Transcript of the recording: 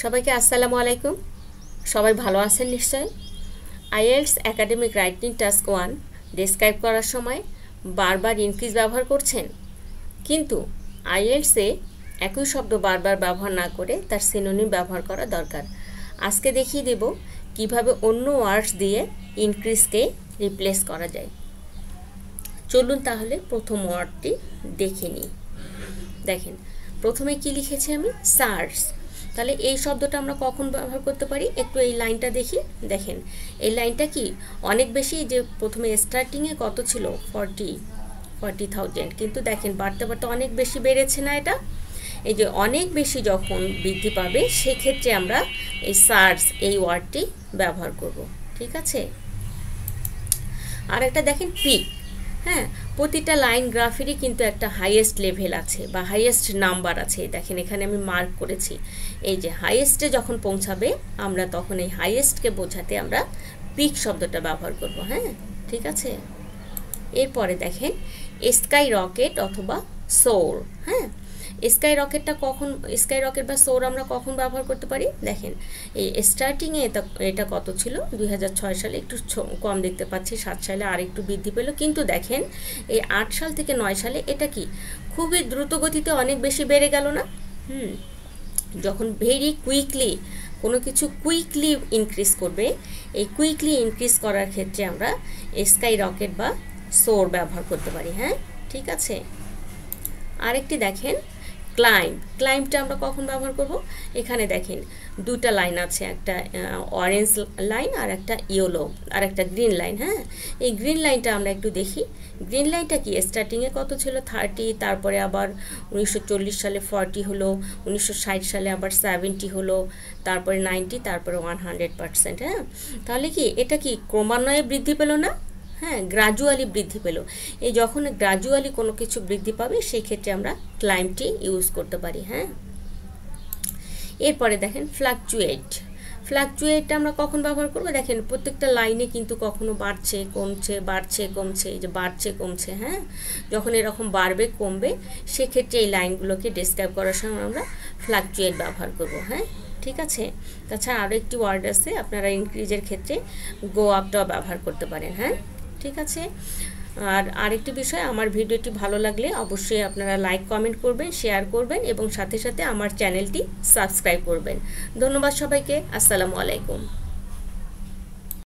সবাইকে আসসালামু আলাইকুম। সবাই ভালো আছেন নিশ্চয়। IELTS academic writing task 1 describe করার সময় বারবার ইনক্রিজ ব্যবহার করছেন, কিন্তু আইএলটিএসে একই শব্দ বারবার ব্যবহার না করে তার সিনোনিম ব্যবহার করা দরকার। আজকে দেখিয়ে দেব কিভাবে অন্য ওয়ার্ডস দিয়ে ইনক্রিজকে রিপ্লেস করা যায়। চলুন তাহলে প্রথম ওয়ার্ডটি দেখে নিই। দেখেন, প্রথমে কি লিখেছি আমি? সার্চ। তাহলে এই শব্দটা আমরা কখন ব্যবহার করতে পারি? একটু এই লাইনটা দেখি। দেখেন, এই লাইনটা কি অনেক বেশি, যে প্রথমে স্টার্টিংয়ে কত ছিল? 40,000, কিন্তু দেখেন বাড়তে বাড়তে অনেক বেশি বেড়েছে না এটা? এই যে অনেক বেশি যখন বৃদ্ধি পাবে সেক্ষেত্রে আমরা এই সার্চ এই ওয়ার্ডটি ব্যবহার করব। ঠিক আছে। আর একটা দেখেন পিক। হ্যাঁ, প্রতিটা লাইন গ্রাফেরই কিন্তু একটা হাইয়েস্ট লেভেল আছে বা হাইয়েস্ট নাম্বার আছে। দেখেন এখানে আমি মার্ক করেছি। এই যে হাইয়েস্টে যখন পৌঁছাবে আমরা তখন এই হাইয়েস্টকে বোঝাতে আমরা পিক শব্দটা ব্যবহার করব। হ্যাঁ, ঠিক আছে। এরপরে দেখেন স্কাই রকেট অথবা সোর। হ্যাঁ, স্কাই রকেটটা কখন, স্কাই রকেট বা সোর আমরা কখন ব্যবহার করতে পারি? দেখেন এই স্টার্টিংয়ে এটা কত ছিল? 2006 সালে, একটু কম দেখতে পাচ্ছি। 7 সালে আর একটু বৃদ্ধি পেল, কিন্তু দেখেন এই 8 সাল থেকে 9 সালে এটা কি খুবই দ্রুত গতিতে অনেক বেশি বেড়ে গেল না? যখন ভেরি কুইকলি কোনো কিছু কুইকলি ইনক্রিজ করবে, এই কুইকলি ইনক্রিজ করার ক্ষেত্রে আমরা স্কাই রকেট বা সোর ব্যবহার করতে পারি। হ্যাঁ, ঠিক আছে। আরেকটি দেখেন ক্লাইম্বটা আমরা কখন ব্যবহার করব? এখানে দেখেন দুটা লাইন আছে, একটা অরেঞ্জ লাইন আর একটা ইয়েলো আর একটা গ্রিন লাইন। হ্যাঁ, এই গ্রিন লাইনটা আমরা একটু দেখি। গ্রিন লাইনটা কি স্টার্টিংয়ে কত ছিল? 30, তারপরে আবার 1940 সালে 40 হলো, 1960 সালে আবার 70 হলো, তারপরে 90, তারপরে 100%। হ্যাঁ, তাহলে কি এটা কি ক্রমান্বয়ে বৃদ্ধি পেল না? হ্যাঁ, গ্রাজুয়ালি বৃদ্ধি পেল। এই যখন গ্রাজুয়ালি কোনো কিছু বৃদ্ধি পাবে সেই ক্ষেত্রে আমরা ক্লাইম্বটি ইউজ করতে পারি। হ্যাঁ, এরপরে দেখেন ফ্লাকচুয়েটটা আমরা কখন ব্যবহার করব? দেখেন প্রত্যেকটা লাইনে কিন্তু কখনো বাড়ছে কমছে, বাড়ছে কমছে, এই যে বাড়ছে কমছে। হ্যাঁ, যখন এরকম বাড়বে কমবে সেক্ষেত্রে এই লাইনগুলোকে ডেসক্রাইব করার সময় আমরা ফ্লাকচুয়েট ব্যবহার করব। হ্যাঁ, ঠিক আছে। তাছাড়া আরও একটি ওয়ার্ড আছে, আপনারা ইনক্রিজের ক্ষেত্রে গো আপটাও ব্যবহার করতে পারেন। হ্যাঁ, ঠিক আছে। আর আরেকটি বিষয়, আমার ভিডিওটি ভালো লাগলে অবশ্যই আপনারা লাইক কমেন্ট করবেন, শেয়ার করবেন এবং সাথে সাথে আমার চ্যানেলটি সাবস্ক্রাইব করবেন। ধন্যবাদ সবাইকে। আসসালামু আলাইকুম।